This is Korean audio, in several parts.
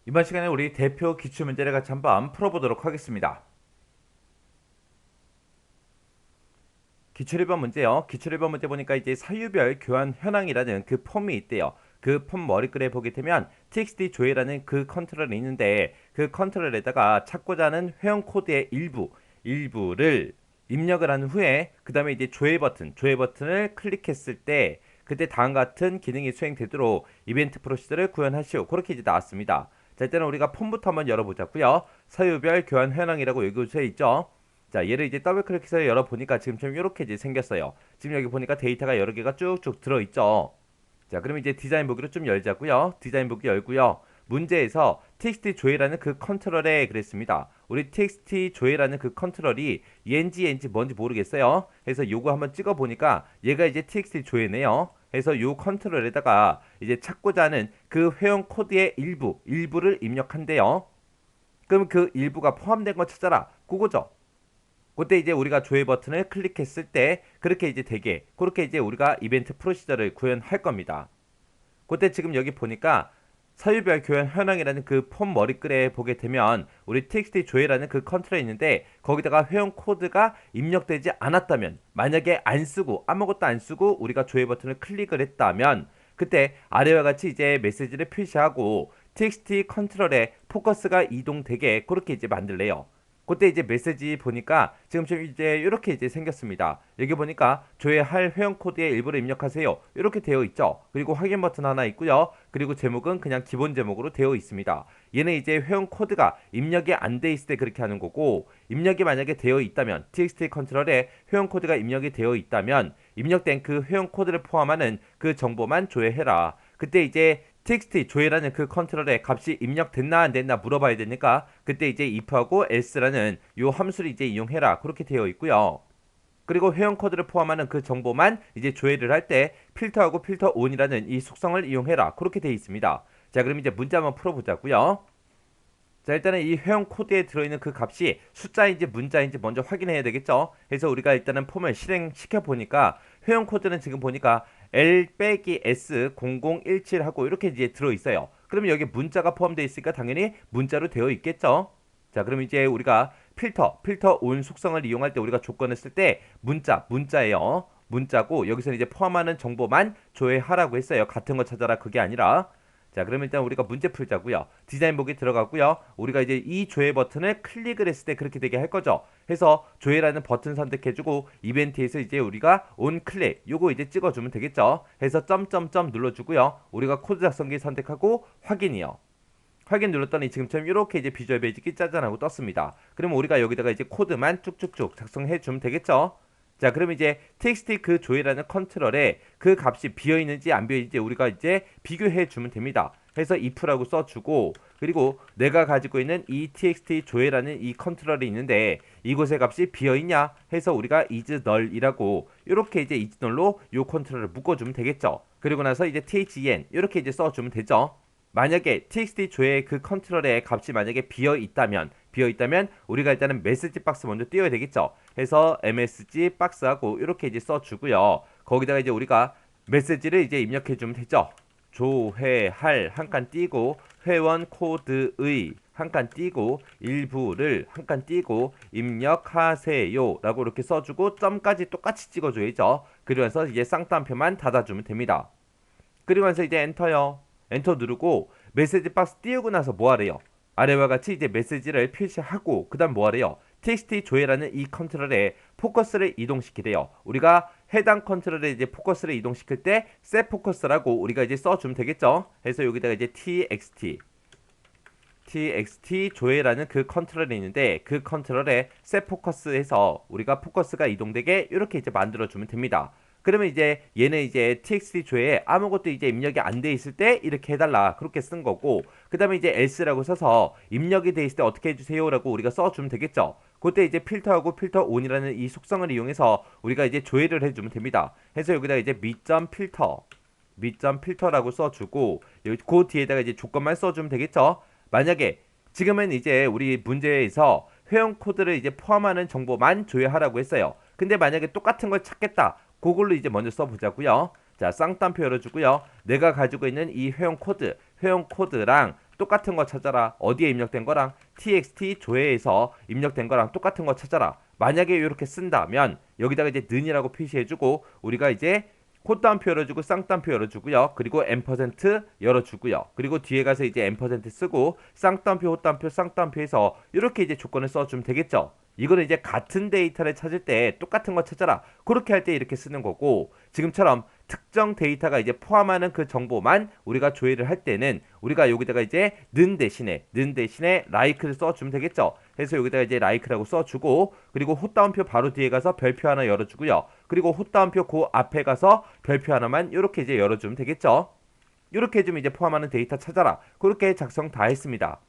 이번 시간에 우리 대표 기출문제를 같이 한번 풀어보도록 하겠습니다. 기출 1번 문제요. 기출 1번 문제 보니까 이제 사유별 교환 현황이라는 그 폼이 있대요. 그 폼 머리글에 보게 되면 txt 조회라는 그 컨트롤이 있는데 그 컨트롤에다가 찾고자 하는 회원 코드의 일부를 입력을 한 후에 그 다음에 이제 조회 버튼을 클릭했을 때 그때 다음과 같은 기능이 수행되도록 이벤트 프로시저를 구현하시오. 그렇게 이제 나왔습니다. 자, 일단은 우리가 폼부터 한번 열어보자고요. 사유별 교환 현황이라고 여기 써 있죠. 자, 얘를 이제 더블 클릭해서 열어보니까 지금처럼 이렇게 이제 생겼어요. 지금 여기 보니까 데이터가 여러 개가 쭉쭉 들어있죠. 자, 그럼 이제 디자인 보기로 좀 열자고요. 디자인 보기 열고요. 문제에서 txt 조회라는 그 컨트롤에 그랬습니다. 우리 txt 조회라는 그 컨트롤이 ENG 뭔지 모르겠어요. 그래서 요거 한번 찍어 보니까 얘가 이제 txt 조회네요. 그래서 요 컨트롤에다가 이제 찾고자 하는 그 회원 코드의 일부를 입력한대요. 그럼 그 일부가 포함된 거 찾아라. 그거죠. 그때 이제 우리가 조회 버튼을 클릭했을 때 그렇게 이제 되게 그렇게 이제 우리가 이벤트 프로시저를 구현할 겁니다. 그때 지금 여기 보니까 사유별 교환 현황이라는 그 폼 머리글에 보게 되면 우리 txt 조회라는 그 컨트롤이 있는데 거기다가 회원 코드가 입력되지 않았다면 만약에 안 쓰고 아무것도 안 쓰고 우리가 조회 버튼을 클릭을 했다면 그때 아래와 같이 이제 메시지를 표시하고 txt 컨트롤에 포커스가 이동되게 그렇게 이제 만들래요. 그때 이제 메시지 보니까 지금 좀 이제 이렇게 이제 생겼습니다. 여기 보니까 조회할 회원 코드의 일부를 입력하세요. 이렇게 되어 있죠. 그리고 확인 버튼 하나 있고요. 그리고 제목은 그냥 기본 제목으로 되어 있습니다. 얘는 이제 회원 코드가 입력이 안 돼 있을 때 그렇게 하는 거고 입력이 만약에 되어 있다면 txt 컨트롤에 회원 코드가 입력이 되어 있다면 입력된 그 회원 코드를 포함하는 그 정보만 조회해라. 그때 이제 txt 조회라는 그 컨트롤에 값이 입력됐나 안 됐나 물어봐야 되니까 그때 이제 if하고 else라는 요 함수를 이제 이용해라 그렇게 되어 있고요. 그리고 회원 코드를 포함하는 그 정보만 이제 조회를 할 때 필터하고 필터 on이라는 이 속성을 이용해라 그렇게 되어 있습니다. 자, 그럼 이제 문제 한번 풀어보자고요. 자, 일단은 이 회원 코드에 들어있는 그 값이 숫자인지 문자인지 먼저 확인해야 되겠죠. 그래서 우리가 일단은 폼을 실행시켜 보니까 회원 코드는 지금 보니까 L-S0017 하고 이렇게 이제 들어있어요. 그러면 여기 문자가 포함되어 있으니까 당연히 문자로 되어 있겠죠. 자, 그럼 이제 우리가 필터 온 속성을 이용할 때 우리가 조건을 쓸 때 문자예요. 문자고 여기서는 이제 포함하는 정보만 조회하라고 했어요. 같은 거 찾아라 그게 아니라. 자, 그럼 일단 우리가 문제 풀자고요. 디자인 보기 들어가고요. 우리가 이제 이 조회 버튼을 클릭을 했을 때 그렇게 되게 할 거죠. 해서 조회라는 버튼 선택해주고 이벤트에서 이제 우리가 온 클릭 요거 이제 찍어주면 되겠죠. 해서 점점점 눌러주고요. 우리가 코드 작성기 선택하고 확인이요. 확인 눌렀더니 지금처럼 이렇게 이제 비주얼 베이직이 짜잔하고 떴습니다. 그럼 우리가 여기다가 이제 코드만 쭉쭉쭉 작성해 주면 되겠죠. 자, 그럼 이제 txt 그 조회라는 컨트롤에 그 값이 비어 있는지 안 비어 있는지 우리가 이제 비교해 주면 됩니다. 해서 if라고 써주고 그리고 내가 가지고 있는 이 txt 조회라는 이 컨트롤이 있는데 이곳의 값이 비어 있냐 해서 우리가 is null이라고 이렇게 이제 is null로 요 컨트롤을 묶어주면 되겠죠. 그리고 나서 이제 then 이렇게 이제 써주면 되죠. 만약에 txt 조회의 그 컨트롤의 값이 만약에 비어 있다면 우리가 일단은 메시지 박스 먼저 띄워야 되겠죠. 해서 msg 박스하고 이렇게 이제 써주고요. 거기다가 이제 우리가 메시지를 이제 입력해 주면 되죠. 조회할 한 칸 띄고 회원 코드의 한 칸 띄고 일부를 한 칸 띄고 입력하세요 라고 이렇게 써주고 점까지 똑같이 찍어줘야죠. 그러면서 이제 쌍따옴표만 닫아주면 됩니다. 그리고 나서 이제 엔터요. 엔터 누르고 메시지 박스 띄우고 나서 뭐 하래요? 아래와 같이 이제 메시지를 표시하고 그다음 뭐 하래요? txt 조회라는 이 컨트롤에 포커스를 이동시키래요. 우리가 해당 컨트롤에 이제 포커스를 이동시킬 때 set 포커스라고 우리가 이제 써주면 되겠죠. 그래서 여기다가 이제 txt 조회라는 그 컨트롤이 있는데 그 컨트롤에 set 포커스에서 우리가 포커스가 이동되게 이렇게 이제 만들어주면 됩니다. 그러면 이제 얘는 이제 txt 조회에 아무것도 이제 입력이 안 돼 있을 때 이렇게 해달라 그렇게 쓴 거고 그 다음에 이제 else라고 써서 입력이 돼 있을 때 어떻게 해주세요 라고 우리가 써주면 되겠죠. 그때 이제 필터하고 필터 on이라는 이 속성을 이용해서 우리가 이제 조회를 해주면 됩니다. 해서 여기다 이제 미점필터라고 써주고 여기 그 뒤에다가 이제 조건만 써주면 되겠죠. 만약에 지금은 이제 우리 문제에서 회원 코드를 이제 포함하는 정보만 조회하라고 했어요. 근데 만약에 똑같은 걸 찾겠다. 그걸로 이제 먼저 써보자고요. 자, 쌍따옴표 열어주고요. 내가 가지고 있는 이 회원 코드랑 똑같은 거 찾아라. 어디에 입력된 거랑 txt 조회에서 입력된 거랑 똑같은 거 찾아라. 만약에 이렇게 쓴다면 여기다가 이제 는이라고 표시해주고 우리가 이제 콧다운표 열어주고 쌍따옴표 열어주고요. 그리고 앰퍼센트 열어주고요. 그리고 뒤에 가서 이제 앰퍼센트 쓰고 쌍따옴표, 콧다운표, 쌍따옴표 해서 이렇게 이제 조건을 써주면 되겠죠. 이거는 이제 같은 데이터를 찾을 때 똑같은 거 찾아라. 그렇게 할 때 이렇게 쓰는 거고 지금처럼 특정 데이터가 이제 포함하는 그 정보만 우리가 조회를 할 때는 우리가 여기다가 이제 는 대신에 like를 써주면 되겠죠. 그래서 여기다가 이제 like라고 써주고 그리고 헛다운표 바로 뒤에 가서 별표 하나 열어주고요. 그리고 헛다운표 그 앞에 가서 별표 하나만 이렇게 이제 열어주면 되겠죠. 이렇게 해주면 이제 포함하는 데이터 찾아라. 그렇게 작성 다 했습니다.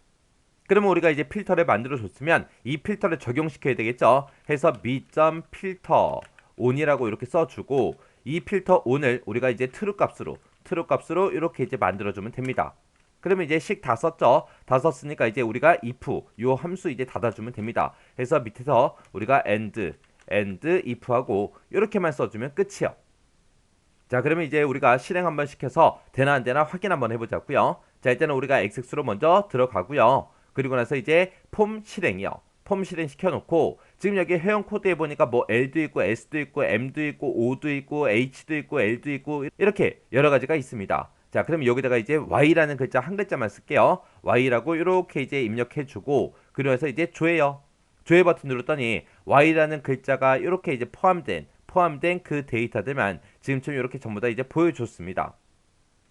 그러면 우리가 이제 필터를 만들어 줬으면 이 필터를 적용시켜야 되겠죠. 해서 me.filter on이라고 이렇게 써주고 이 필터 on을 우리가 이제 true 값으로 이렇게 이제 만들어주면 됩니다. 그러면 이제 식 다 썼죠. 다 썼으니까 이제 우리가 if 요 함수 이제 닫아주면 됩니다. 그래서 밑에서 우리가 and if하고 이렇게만 써주면 끝이요. 자, 그러면 이제 우리가 실행 한번 시켜서 되나 안 되나 확인 한번 해보자고요. 자, 일단은 우리가 xx로 먼저 들어가고요. 그리고 나서 이제 폼 실행이요. 폼 실행 시켜놓고 지금 여기 회원 코드에 보니까 뭐 L도 있고 S도 있고 M도 있고 O도 있고 H도 있고 L도 있고 이렇게 여러 가지가 있습니다. 자, 그럼 여기다가 이제 Y라는 글자 한 글자만 쓸게요. Y라고 이렇게 이제 입력해주고 그리고 나서 이제 조회요. 조회 버튼 눌렀더니 Y라는 글자가 이렇게 이제 포함된 그 데이터들만 지금처럼 이렇게 전부 다 이제 보여줬습니다.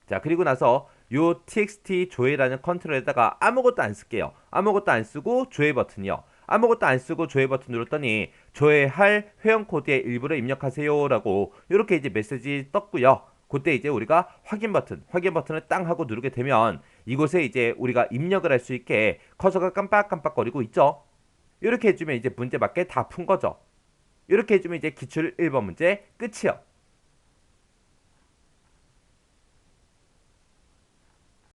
자, 그리고 나서 요 txt 조회라는 컨트롤에다가 아무것도 안 쓸게요. 아무것도 안 쓰고 조회 버튼이요. 아무것도 안 쓰고 조회 버튼 눌렀더니 조회할 회원 코드의 일부를 입력하세요 라고 이렇게 이제 메시지 떴고요. 그때 이제 우리가 확인 버튼을 땅 하고 누르게 되면 이곳에 이제 우리가 입력을 할 수 있게 커서가 깜빡깜빡거리고 있죠. 이렇게 해주면 이제 문제 맞게 다 푼 거죠. 이렇게 해주면 이제 기출 1번 문제 끝이요.